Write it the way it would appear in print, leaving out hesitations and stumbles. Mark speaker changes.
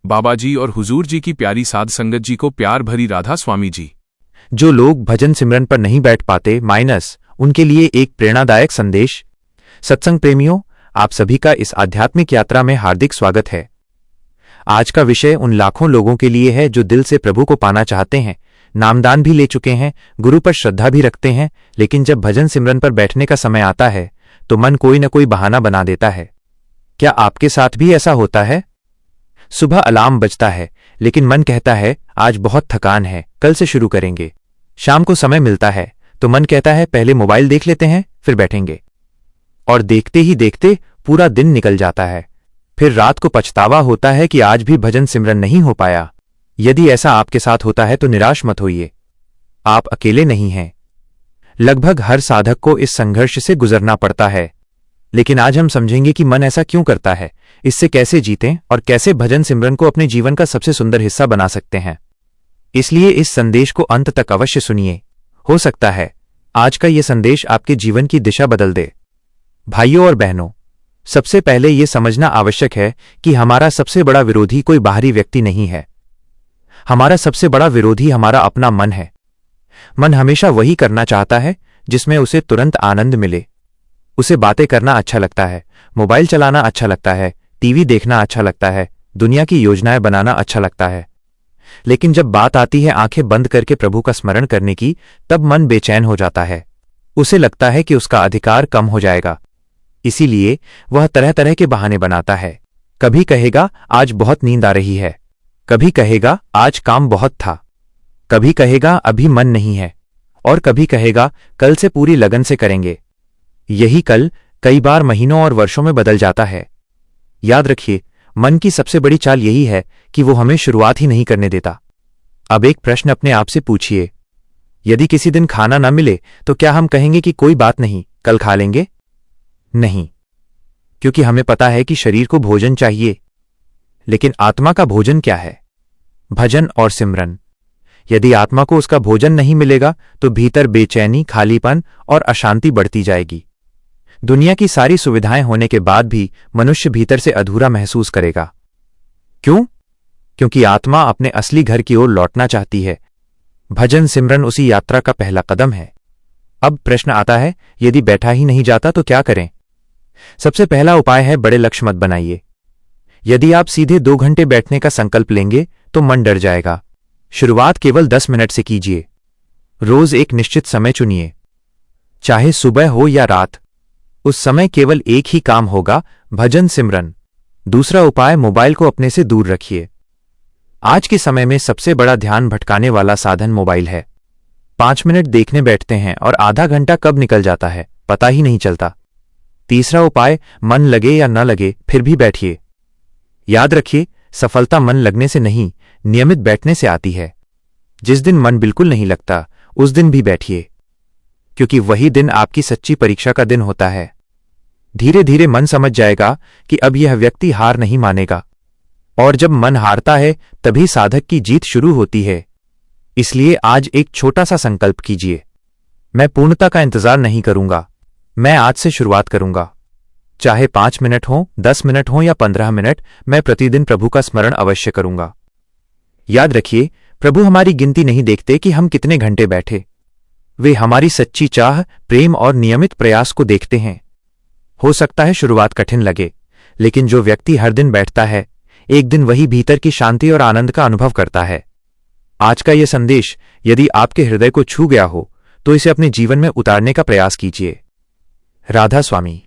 Speaker 1: बाबा जी और हुजूर जी की प्यारी साध संगत जी को प्यार भरी राधा स्वामी जी।
Speaker 2: जो लोग भजन सिमरन पर नहीं बैठ पाते उनके लिए एक प्रेरणादायक संदेश। सत्संग प्रेमियों, आप सभी का इस आध्यात्मिक यात्रा में हार्दिक स्वागत है। आज का विषय उन लाखों लोगों के लिए है जो दिल से प्रभु को पाना चाहते हैं, नामदान भी ले चुके हैं, गुरु पर श्रद्धा भी रखते हैं, लेकिन जब भजन सिमरन पर बैठने का समय आता है तो मन कोई न कोई बहाना बना देता है। क्या आपके साथ भी ऐसा होता है? सुबह अलार्म बजता है लेकिन मन कहता है आज बहुत थकान है, कल से शुरू करेंगे। शाम को समय मिलता है तो मन कहता है पहले मोबाइल देख लेते हैं फिर बैठेंगे। और देखते ही देखते पूरा दिन निकल जाता है। फिर रात को पछतावा होता है कि आज भी भजन सिमरन नहीं हो पाया। यदि ऐसा आपके साथ होता है तो निराश मत होइए, आप अकेले नहीं हैं। लगभग हर साधक को इस संघर्ष से गुजरना पड़ता है। लेकिन आज हम समझेंगे कि मन ऐसा क्यों करता है, इससे कैसे जीतें और कैसे भजन सिमरन को अपने जीवन का सबसे सुंदर हिस्सा बना सकते हैं। इसलिए इस संदेश को अंत तक अवश्य सुनिए। हो सकता है आज का यह संदेश आपके जीवन की दिशा बदल दे। भाइयों और बहनों, सबसे पहले यह समझना आवश्यक है कि हमारा सबसे बड़ा विरोधी कोई बाहरी व्यक्ति नहीं है। हमारा सबसे बड़ा विरोधी हमारा अपना मन है। मन हमेशा वही करना चाहता है जिसमें उसे तुरंत आनंद मिले। उसे बातें करना अच्छा लगता है, मोबाइल चलाना अच्छा लगता है, टीवी देखना अच्छा लगता है, दुनिया की योजनाएं बनाना अच्छा लगता है। लेकिन जब बात आती है आंखें बंद करके प्रभु का स्मरण करने की, तब मन बेचैन हो जाता है। उसे लगता है कि उसका अधिकार कम हो जाएगा। इसीलिए वह तरह तरह के बहाने बनाता है। कभी कहेगा आज बहुत नींद आ रही है, कभी कहेगा आज काम बहुत था, कभी कहेगा अभी मन नहीं है, और कभी कहेगा कल से पूरी लगन से करेंगे। यही कल कई बार महीनों और वर्षों में बदल जाता है। याद रखिए, मन की सबसे बड़ी चाल यही है कि वो हमें शुरुआत ही नहीं करने देता। अब एक प्रश्न अपने आप से पूछिए, यदि किसी दिन खाना न मिले तो क्या हम कहेंगे कि कोई बात नहीं, कल खा लेंगे? नहीं, क्योंकि हमें पता है कि शरीर को भोजन चाहिए। लेकिन आत्मा का भोजन क्या है? भजन और सिमरन। यदि आत्मा को उसका भोजन नहीं मिलेगा तो भीतर बेचैनी, खालीपन और अशांति बढ़ती जाएगी। दुनिया की सारी सुविधाएं होने के बाद भी मनुष्य भीतर से अधूरा महसूस करेगा। क्यों? क्योंकि आत्मा अपने असली घर की ओर लौटना चाहती है। भजन सिमरन उसी यात्रा का पहला कदम है। अब प्रश्न आता है, यदि बैठा ही नहीं जाता तो क्या करें? सबसे पहला उपाय है बड़े लक्ष्य मत बनाइए। यदि आप सीधे 2 घंटे बैठने का संकल्प लेंगे तो मन डर जाएगा। शुरुआत केवल 10 मिनट से कीजिए। रोज एक निश्चित समय चुनिए, चाहे सुबह हो या रात। उस समय केवल एक ही काम होगा, भजन सिमरन। दूसरा उपाय, मोबाइल को अपने से दूर रखिए। आज के समय में सबसे बड़ा ध्यान भटकाने वाला साधन मोबाइल है। 5 मिनट देखने बैठते हैं और आधा घंटा कब निकल जाता है पता ही नहीं चलता। तीसरा उपाय, मन लगे या न लगे फिर भी बैठिए। याद रखिए, सफलता मन लगने से नहीं, नियमित बैठने से आती है। जिस दिन मन बिल्कुल नहीं लगता उस दिन भी बैठिए, क्योंकि वही दिन आपकी सच्ची परीक्षा का दिन होता है। धीरे धीरे मन समझ जाएगा कि अब यह व्यक्ति हार नहीं मानेगा, और जब मन हारता है तभी साधक की जीत शुरू होती है। इसलिए आज एक छोटा सा संकल्प कीजिए, मैं पूर्णता का इंतजार नहीं करूंगा, मैं आज से शुरुआत करूंगा। चाहे 5 मिनट हो, 10 मिनट हो या 15 मिनट, मैं प्रतिदिन प्रभु का स्मरण अवश्य करूंगा। याद रखिए, प्रभु हमारी गिनती नहीं देखते कि हम कितने घंटे बैठे। वे हमारी सच्ची चाह, प्रेम और नियमित प्रयास को देखते हैं। हो सकता है शुरुआत कठिन लगे, लेकिन जो व्यक्ति हर दिन बैठता है, एक दिन वही भीतर की शांति और आनंद का अनुभव करता है। आज का यह संदेश यदि आपके हृदय को छू गया हो तो इसे अपने जीवन में उतारने का प्रयास कीजिए। राधा स्वामी।